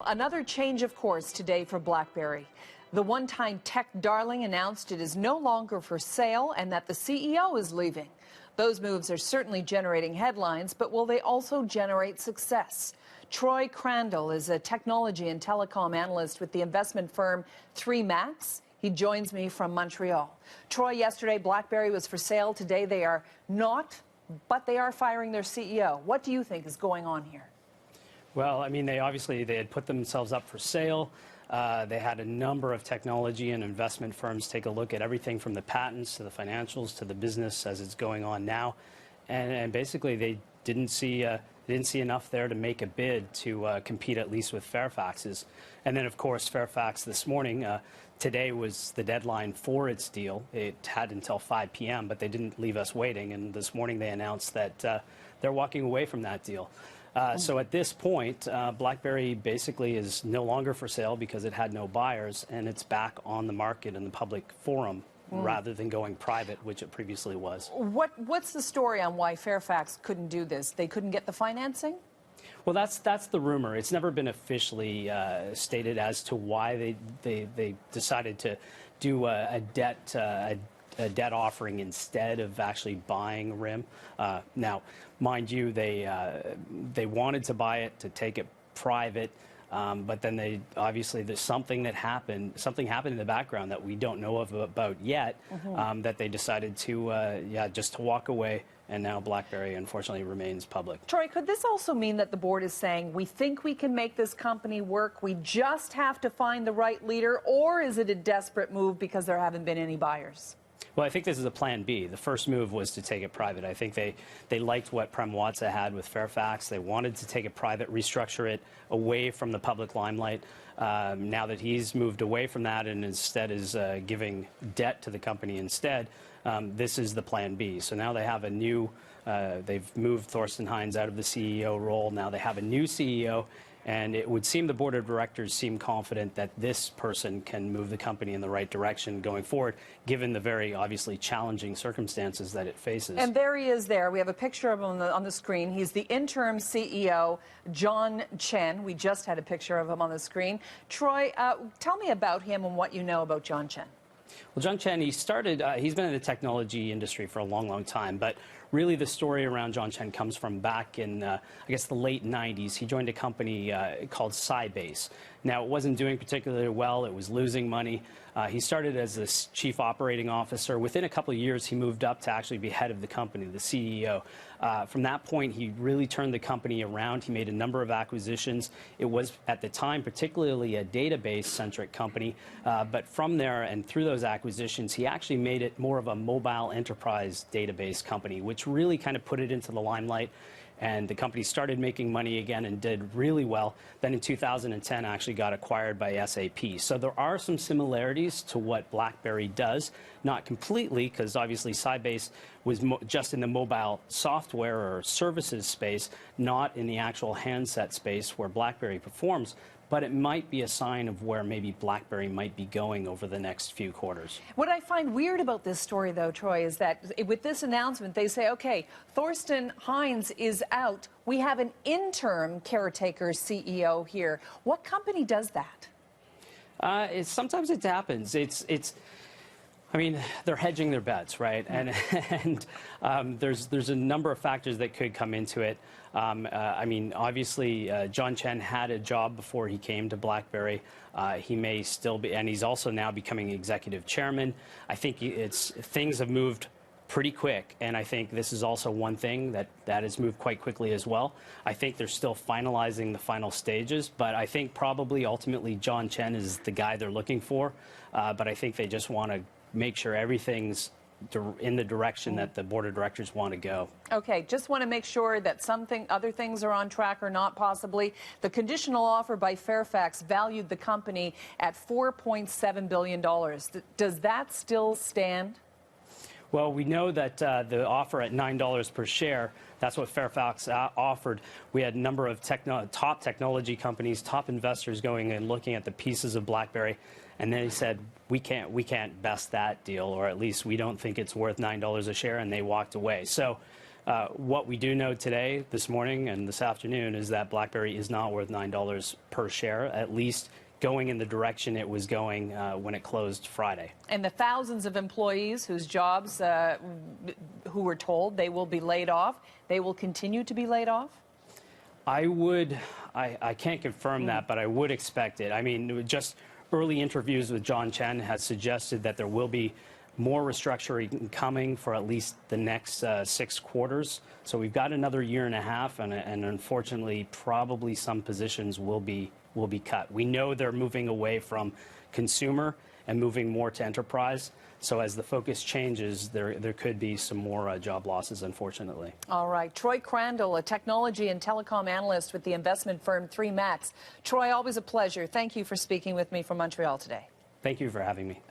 Another change of course today for BlackBerry. The one-time tech darling announced it is no longer for sale and that the CEO is leaving. Those moves are certainly generating headlines, but will they also generate success? Troy Crandall is a technology and telecom analyst with the investment firm 3Max. He joins me from Montreal. Troy, yesterday BlackBerry was for sale. Today they are not, but they are firing their CEO. What do you think is going on here? Well, I mean, they had put themselves up for sale. They had a number of technology and investment firms take a look at everything from the patents to the financials to the business as it's going on now, and basically they didn't see enough there to make a bid to compete at least with Fairfax's. And then, of course, Fairfax this morning, today was the deadline for its deal. It had until 5 p.m., but they didn't leave us waiting. And this morning they announced that they're walking away from that deal. So at this point, BlackBerry basically is no longer for sale because it had no buyers, and it's back on the market in the public forum rather than going private, which it previously was. What's the story on why Fairfax couldn't do this? They couldn't get the financing? Well, that's the rumor. It's never been officially stated as to why they decided to do a debt offering instead of actually buying RIM. Now, mind you, they wanted to buy it to take it private, but then there's something happened in the background that we don't know about yet, that they decided to just to walk away. And now BlackBerry, unfortunately, remains public. Troy, could this also mean that the board is saying, we think we can make this company work, we just have to find the right leader, or is it a desperate move because there haven't been any buyers? Well, I think this is a plan B. The first move was to take it private. I think they liked what Prem Watsa had with Fairfax. They wanted to take it private, restructure it away from the public limelight. Now that he's moved away from that and instead is giving debt to the company instead, this is the plan B. So now they have a new, they've moved Thorsten Heinz out of the CEO role. Now they have a new CEO. And it would seem the board of directors seem confident that this person can move the company in the right direction going forward, given the very obviously challenging circumstances that it faces. And there he is there. We have a picture of him on the screen. He's the interim CEO, John Chen. We just had a picture of him on the screen. Troy, tell me about him and what you know about John Chen. Well, John Chen, he's been in the technology industry for a long, long time, but really the story around John Chen comes from back in, I guess, the late 90s. He joined a company called Sybase. Now, it wasn't doing particularly well. It was losing money. He started as the chief operating officer. Within a couple of years, he moved up to actually be head of the company, the CEO. From that point, he really turned the company around. He made a number of acquisitions. It was, at the time, particularly a database-centric company. But from there and through those acquisitions, he actually made it more of a mobile enterprise database company, which really kind of put it into the limelight. And the company started making money again and did really well. Then in 2010, actually got acquired by SAP. So there are some similarities to what BlackBerry does. Not completely, because obviously Sybase was just in the mobile software or services space, not in the actual handset space where BlackBerry performs. But it might be a sign of where maybe BlackBerry might be going over the next few quarters. What I find weird about this story, though, Troy, is that with this announcement, they say, okay, Thorsten Heinz is out. We have an interim caretaker CEO here. What company does that? Sometimes it happens. I mean, they're hedging their bets, right? And there's a number of factors that could come into it. I mean, obviously, John Chen had a job before he came to BlackBerry. He may still be, and he's also now becoming executive chairman. I think things have moved pretty quick, and I think this is also one thing that has moved quite quickly as well. I think they're still finalizing the final stages, but I think probably ultimately John Chen is the guy they're looking for. But I think they just want to make sure everything's in the direction that the board of directors want to go. Okay, just want to make sure that other things are on track or not, possibly. The conditional offer by Fairfax valued the company at $4.7 billion. Does that still stand? Well, we know that the offer at $9 per share, that's what Fairfax offered. We had a number of top technology companies, top investors going and looking at the pieces of BlackBerry. And then he said, we can't best that deal, or at least we don't think it's worth $9 a share, and they walked away. So What we do know today, this morning and this afternoon, is that BlackBerry is not worth $9 per share, at least going in the direction it was going when it closed Friday. And the thousands of employees whose jobs, who were told they will be laid off, they will continue to be laid off? I can't confirm that, but I would expect it. I mean, just early interviews with John Chen has suggested that there will be more restructuring coming for at least the next 6 quarters. So we've got another year and a half, and unfortunately, probably some positions will be cut. We know they're moving away from consumer and moving more to enterprise. So as the focus changes, there could be some more job losses, unfortunately. All right. Troy Crandall, a technology and telecom analyst with the investment firm 3Max. Troy, always a pleasure. Thank you for speaking with me from Montreal today. Thank you for having me.